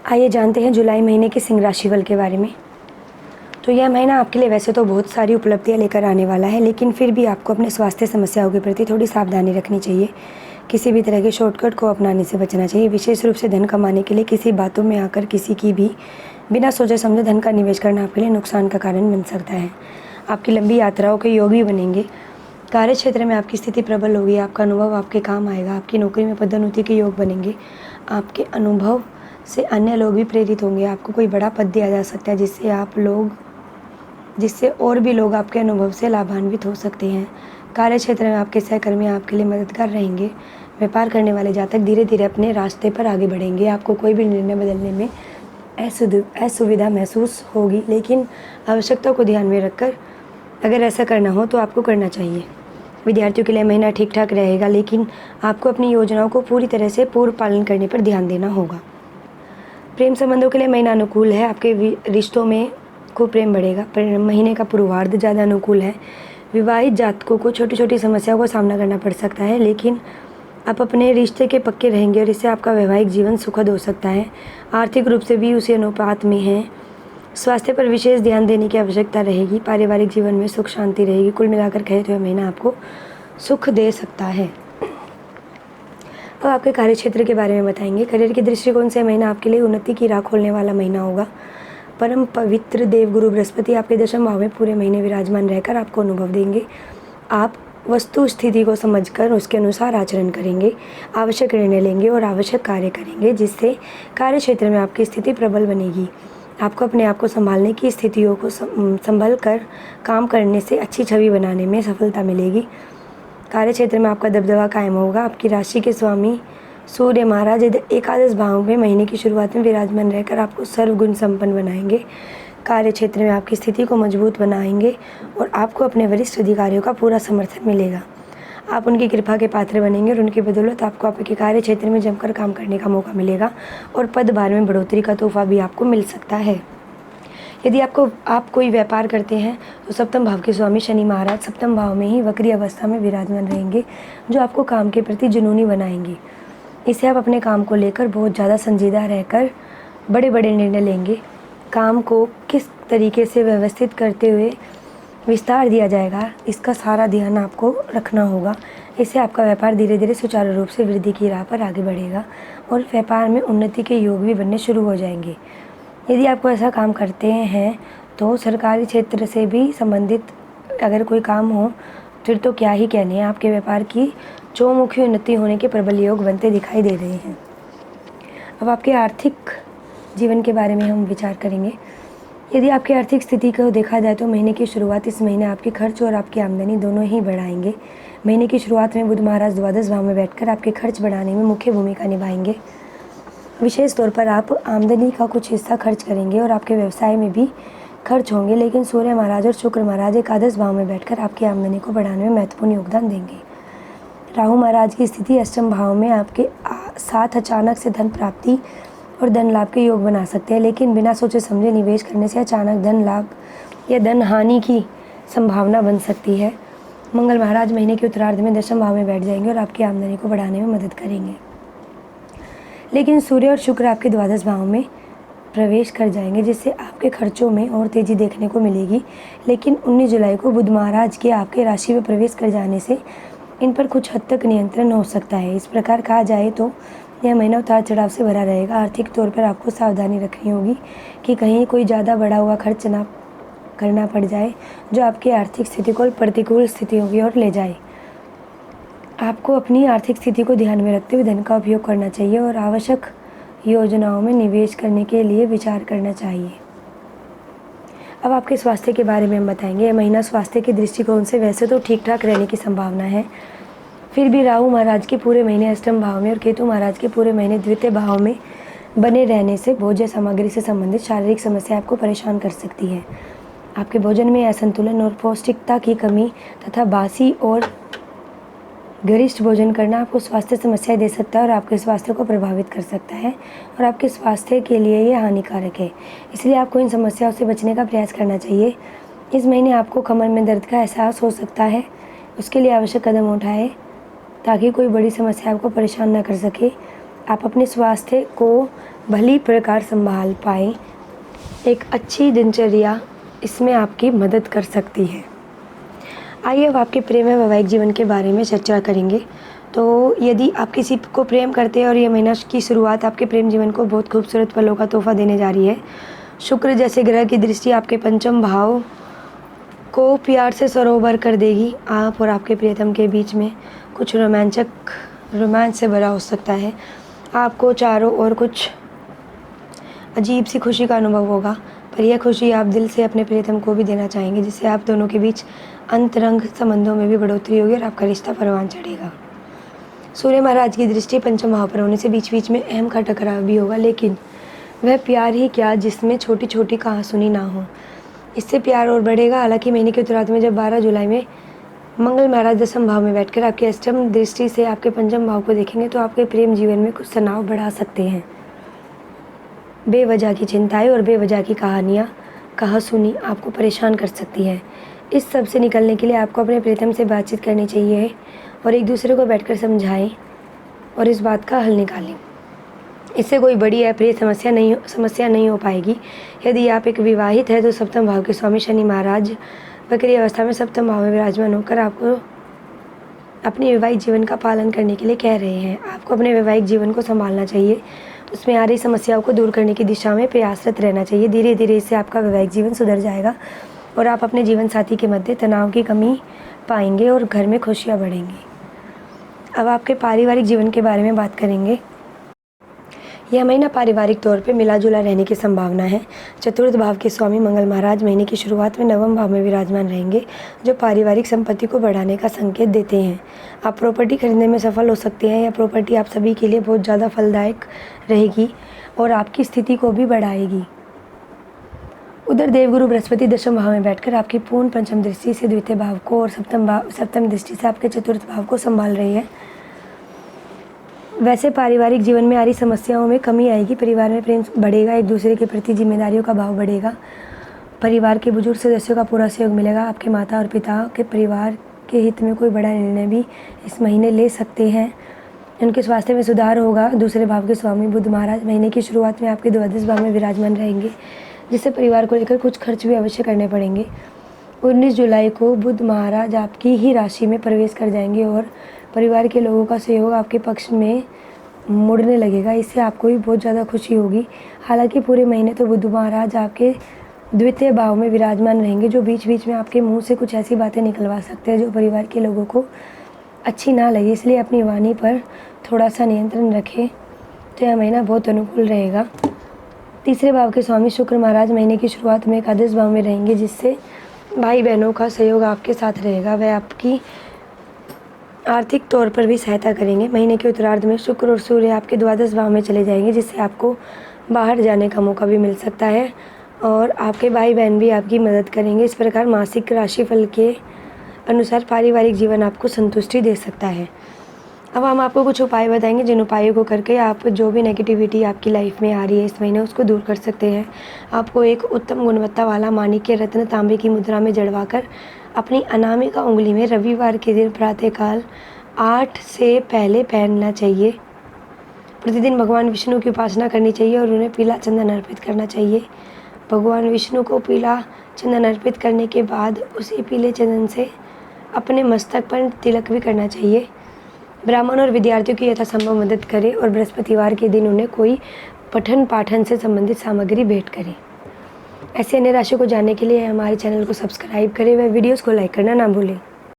आइए जानते हैं जुलाई महीने के सिंह राशि फल के बारे में। तो यह महीना आपके लिए वैसे तो बहुत सारी उपलब्धियां लेकर आने वाला है, लेकिन फिर भी आपको अपने स्वास्थ्य समस्याओं के प्रति थोड़ी सावधानी रखनी चाहिए। किसी भी तरह के शॉर्टकट को अपनाने से बचना चाहिए। विशेष रूप से धन कमाने के लिए किसी बातों में आकर किसी की भी बिना सोचे समझे धन का निवेश करना आपके लिए नुकसान का कारण बन सकता है। आपकी लंबी यात्राओं के योग भी बनेंगे। कार्य क्षेत्र में आपकी स्थिति प्रबल होगी। आपका अनुभव आपके काम आएगा। आपकी नौकरी में पदोन्नति के योग बनेंगे। आपके अनुभव से अन्य लोग भी प्रेरित होंगे। आपको कोई बड़ा पद दिया जा सकता है जिससे और भी लोग आपके अनुभव से लाभान्वित हो सकते हैं। कार्य क्षेत्र में आपके सहकर्मी आपके लिए मददगार रहेंगे। व्यापार करने वाले जातक धीरे धीरे अपने रास्ते पर आगे बढ़ेंगे। आपको कोई भी निर्णय बदलने में असुविधा महसूस होगी, लेकिन आवश्यकता को ध्यान में रखकर अगर ऐसा करना हो तो आपको करना चाहिए। विद्यार्थियों के लिए महीना ठीक ठाक रहेगा, लेकिन आपको अपनी योजनाओं को पूरी तरह से पूर्व पालन करने पर ध्यान देना होगा। प्रेम संबंधों के लिए महीना अनुकूल है। आपके रिश्तों में खूब प्रेम बढ़ेगा। महीने का पूर्वार्ध ज़्यादा अनुकूल है। विवाहित जातकों को छोटी छोटी समस्याओं का सामना करना पड़ सकता है, लेकिन आप अपने रिश्ते के पक्के रहेंगे और इससे आपका वैवाहिक जीवन सुखद हो सकता है। आर्थिक रूप से भी उसी अनुपात में है। स्वास्थ्य पर विशेष ध्यान देने की आवश्यकता रहेगी। पारिवारिक जीवन में सुख शांति रहेगी। कुल मिलाकर कहे तो यह महीना आपको सुख दे सकता है। अब आपके कार्य क्षेत्र के बारे में बताएंगे। करियर के दृष्टिकोण से महीना आपके लिए उन्नति की राह खोलने वाला महीना होगा। परम पवित्र देवगुरु बृहस्पति आपके दशम भाव में पूरे महीने विराजमान रहकर आपको अनुभव देंगे। आप वस्तु स्थिति को समझकर उसके अनुसार आचरण करेंगे, आवश्यक निर्णय लेंगे और आवश्यक कार्य करेंगे, जिससे कार्य क्षेत्र में आपकी स्थिति प्रबल बनेगी। आपको अपने आप को संभालने की स्थितियों को संभल कर काम करने से अच्छी छवि बनाने में सफलता मिलेगी। कार्य क्षेत्र में आपका दबदबा कायम होगा। आपकी राशि के स्वामी सूर्य महाराज एकादश भाव में महीने की शुरुआत में विराजमान रहकर आपको सर्वगुण संपन्न बनाएंगे। कार्य क्षेत्र में आपकी स्थिति को मजबूत बनाएंगे और आपको अपने वरिष्ठ अधिकारियों का पूरा समर्थन मिलेगा। आप उनकी कृपा के पात्र बनेंगे और उनकी बदौलत आपको आपके कार्य क्षेत्र में जमकर काम करने का मौका मिलेगा और पदभार में बढ़ोतरी का तोहफा भी आपको मिल सकता है। यदि आप कोई व्यापार करते हैं तो सप्तम भाव के स्वामी शनि महाराज सप्तम भाव में ही वक्री अवस्था में विराजमान रहेंगे, जो आपको काम के प्रति जुनूनी बनाएंगे। इससे आप अपने काम को लेकर बहुत ज़्यादा संजीदा रहकर बड़े बड़े निर्णय लेंगे। काम को किस तरीके से व्यवस्थित करते हुए विस्तार दिया जाएगा, इसका सारा ध्यान आपको रखना होगा। इससे आपका व्यापार धीरे धीरे सुचारू रूप से वृद्धि की राह पर आगे बढ़ेगा और व्यापार में उन्नति के योग भी बनने शुरू हो जाएंगे। यदि आपको ऐसा काम करते हैं तो सरकारी क्षेत्र से भी संबंधित अगर कोई काम हो फिर तो क्या ही कहने, आपके व्यापार की चौमुखी उन्नति होने के प्रबल योग बनते दिखाई दे रहे हैं। अब आपके आर्थिक जीवन के बारे में हम विचार करेंगे। यदि आपकी आर्थिक स्थिति को देखा जाए तो महीने की शुरुआत इस महीने आपके खर्च और आपकी आमदनी दोनों ही बढ़ाएंगे। महीने की शुरुआत में बुध महाराज द्वादश भाव में बैठकर आपके खर्च बढ़ाने में मुख्य भूमिका निभाएंगे। विशेष तौर पर आप आमदनी का कुछ हिस्सा खर्च करेंगे और आपके व्यवसाय में भी खर्च होंगे, लेकिन सूर्य महाराज और शुक्र महाराज एकादश भाव में बैठकर आपकी आमदनी को बढ़ाने में महत्वपूर्ण योगदान देंगे। राहु महाराज की स्थिति अष्टम भाव में आपके साथ अचानक से धन प्राप्ति और धन लाभ के योग बना सकते हैं, लेकिन बिना सोचे समझे निवेश करने से अचानक धन लाभ या धन हानि की संभावना बन सकती है। मंगल महाराज महीने के उत्तरार्ध में दशम भाव में बैठ जाएंगे और आपकी आमदनी को बढ़ाने में मदद करेंगे, लेकिन सूर्य और शुक्र आपके द्वादश भाव में प्रवेश कर जाएंगे, जिससे आपके खर्चों में और तेज़ी देखने को मिलेगी। लेकिन 19 जुलाई को बुध महाराज के आपके राशि में प्रवेश कर जाने से इन पर कुछ हद तक नियंत्रण हो सकता है। इस प्रकार कहा जाए तो यह महीना उतार चढ़ाव से भरा रहेगा। आर्थिक तौर पर आपको सावधानी रखनी होगी कि कहीं कोई ज़्यादा बढ़ा हुआ खर्च ना करना पड़ जाए, जो आपकी आर्थिक स्थिति को प्रतिकूल स्थितियों की ओर ले जाए। आपको अपनी आर्थिक स्थिति को ध्यान में रखते हुए धन का उपयोग करना चाहिए और आवश्यक योजनाओं में निवेश करने के लिए विचार करना चाहिए। अब आपके स्वास्थ्य के बारे में हम बताएंगे। यह महीना स्वास्थ्य के दृष्टिकोण से वैसे तो ठीक ठाक रहने की संभावना है, फिर भी राहु महाराज के पूरे महीने अष्टम भाव में और केतु महाराज के पूरे महीने द्वितीय भाव में बने रहने से भोज्य सामग्री से संबंधित शारीरिक समस्या आपको परेशान कर सकती है। आपके भोजन में असंतुलन और पौष्टिकता की कमी तथा बासी और गरिष्ठ भोजन करना आपको स्वास्थ्य समस्याएं दे सकता है और आपके स्वास्थ्य को प्रभावित कर सकता है और आपके स्वास्थ्य के लिए ये हानिकारक है। इसलिए आपको इन समस्याओं से बचने का प्रयास करना चाहिए। इस महीने आपको कमर में दर्द का एहसास हो सकता है, उसके लिए आवश्यक कदम उठाएं ताकि कोई बड़ी समस्या आपको परेशान न कर सके। आप अपने स्वास्थ्य को भली प्रकार संभाल पाएँ। एक अच्छी दिनचर्या इसमें आपकी मदद कर सकती है। आइए अब आपके प्रेम व वैवाहिक जीवन के बारे में चर्चा करेंगे। तो यदि आप किसी को प्रेम करते हैं और ये महीना की शुरुआत आपके प्रेम जीवन को बहुत खूबसूरत पलों का तोहफ़ा देने जा रही है। शुक्र जैसे ग्रह की दृष्टि आपके पंचम भाव को प्यार से सरोवर कर देगी। आप और आपके प्रियतम के बीच में कुछ रोमांच से भरा हो सकता है। आपको चारों ओर कुछ अजीब सी खुशी का अनुभव होगा, पर यह खुशी आप दिल से अपने प्रियतम को भी देना चाहेंगे, जिससे आप दोनों के बीच अंतरंग संबंधों में भी बढ़ोतरी होगी और आपका रिश्ता परवान चढ़ेगा। सूर्य महाराज की दृष्टि पंचम भाव पर होने से बीच बीच में अहम का टकराव भी होगा, लेकिन वह प्यार ही क्या जिसमें छोटी छोटी कहासुनी ना हो। इससे प्यार और बढ़ेगा। हालांकि महीने के उत्तरार्ध में जब 12 जुलाई में मंगल महाराज दशम भाव में बैठकर आपके अष्टम दृष्टि से आपके पंचम भाव को देखेंगे, तो आपके प्रेम जीवन में कुछ तनाव बढ़ा सकते हैं। बेवजह की चिंताएं और बेवजह की कहासुनी आपको परेशान कर सकती है। इस सब से निकलने के लिए आपको अपने प्रियतम से बातचीत करनी चाहिए और एक दूसरे को बैठकर समझाएं और इस बात का हल निकालें। इससे कोई बड़ी अप्रिय समस्या नहीं हो पाएगी। यदि आप एक विवाहित है तो सप्तम भाव के स्वामी शनि महाराज वक्री अवस्था में सप्तम भाव में विराजमान होकर आपको अपने वैवाहिक जीवन का पालन करने के लिए कह रहे हैं। आपको अपने वैवाहिक जीवन को संभालना चाहिए, उसमें आ रही समस्याओं को दूर करने की दिशा में प्रयासरत रहना चाहिए। धीरे धीरे इससे आपका वैवाहिक जीवन सुधर जाएगा और आप अपने जीवन साथी के मध्य तनाव की कमी पाएंगे और घर में खुशियाँ बढ़ेंगी। अब आपके पारिवारिक जीवन के बारे में बात करेंगे। यह महीना पारिवारिक तौर पे मिला जुला रहने की संभावना है। चतुर्थ भाव के स्वामी मंगल महाराज महीने की शुरुआत में नवम भाव में विराजमान रहेंगे, जो पारिवारिक संपत्ति को बढ़ाने का संकेत देते हैं। आप प्रॉपर्टी खरीदने में सफल हो सकते हैं। यह प्रॉपर्टी आप सभी के लिए बहुत ज़्यादा फलदायक रहेगी और आपकी स्थिति को भी बढ़ाएगी। उधर देवगुरु बृहस्पति दशम भाव में बैठकर आपकी पूर्ण पंचम दृष्टि से द्वितीय भाव को और सप्तम दृष्टि से आपके चतुर्थ भाव को संभाल रही है। वैसे पारिवारिक जीवन में आ रही समस्याओं में कमी आएगी। परिवार में प्रेम बढ़ेगा, एक दूसरे के प्रति जिम्मेदारियों का भाव बढ़ेगा। परिवार के बुजुर्ग सदस्यों का पूरा सहयोग मिलेगा। आपके माता और पिता के परिवार के हित में कोई बड़ा निर्णय भी इस महीने ले सकते हैं। उनके स्वास्थ्य में सुधार होगा। दूसरे भाव के स्वामी बुध महाराज महीने की शुरुआत में आपके द्वादश भाव में विराजमान रहेंगे, जिससे परिवार को लेकर कुछ खर्च भी अवश्य करने पड़ेंगे। 19 जुलाई को बुध महाराज आपकी ही राशि में प्रवेश कर जाएंगे और परिवार के लोगों का सहयोग आपके पक्ष में मुड़ने लगेगा। इससे आपको भी बहुत ज़्यादा खुशी होगी। हालांकि पूरे महीने तो बुध महाराज आपके द्वितीय भाव में विराजमान रहेंगे, जो बीच बीच में आपके मुंह से कुछ ऐसी बातें निकलवा सकते हैं जो परिवार के लोगों को अच्छी ना लगे। इसलिए अपनी वाणी पर थोड़ा सा नियंत्रण रखें, तो यह महीना बहुत अनुकूल रहेगा। तीसरे भाव के स्वामी शुक्र महाराज महीने की शुरुआत में एकादश भाव में रहेंगे, जिससे भाई बहनों का सहयोग आपके साथ रहेगा। वह आपकी आर्थिक तौर पर भी सहायता करेंगे। महीने के उत्तरार्ध में शुक्र और सूर्य आपके द्वादश भाव में चले जाएंगे, जिससे आपको बाहर जाने का मौका भी मिल सकता है और आपके भाई बहन भी आपकी मदद करेंगे। इस प्रकार मासिक राशिफल के अनुसार पारिवारिक जीवन आपको संतुष्टि दे सकता है। अब हम आपको कुछ उपाय बताएंगे, जिन उपायों को करके आप जो भी नेगेटिविटी आपकी लाइफ में आ रही है इस महीने उसको दूर कर सकते हैं। आपको एक उत्तम गुणवत्ता वाला माणिक्य रत्न तांबे की मुद्रा में जड़वाकर अपनी अनामिका उंगली में रविवार के दिन प्रातःकाल 8 से पहले पहनना चाहिए। प्रतिदिन भगवान विष्णु की उपासना करनी चाहिए और उन्हें पीला चंदन अर्पित करना चाहिए। भगवान विष्णु को पीला चंदन अर्पित करने के बाद उसी पीले चंदन से अपने मस्तक पर तिलक भी करना चाहिए। ब्राह्मण और विद्यार्थियों की यथासंभव मदद करें और बृहस्पतिवार के दिन उन्हें कोई पठन पाठन से संबंधित सामग्री भेंट करें। ऐसे अन्य राशियों को जानने के लिए हमारे चैनल को सब्सक्राइब करें व वीडियोस को लाइक करना ना भूलें।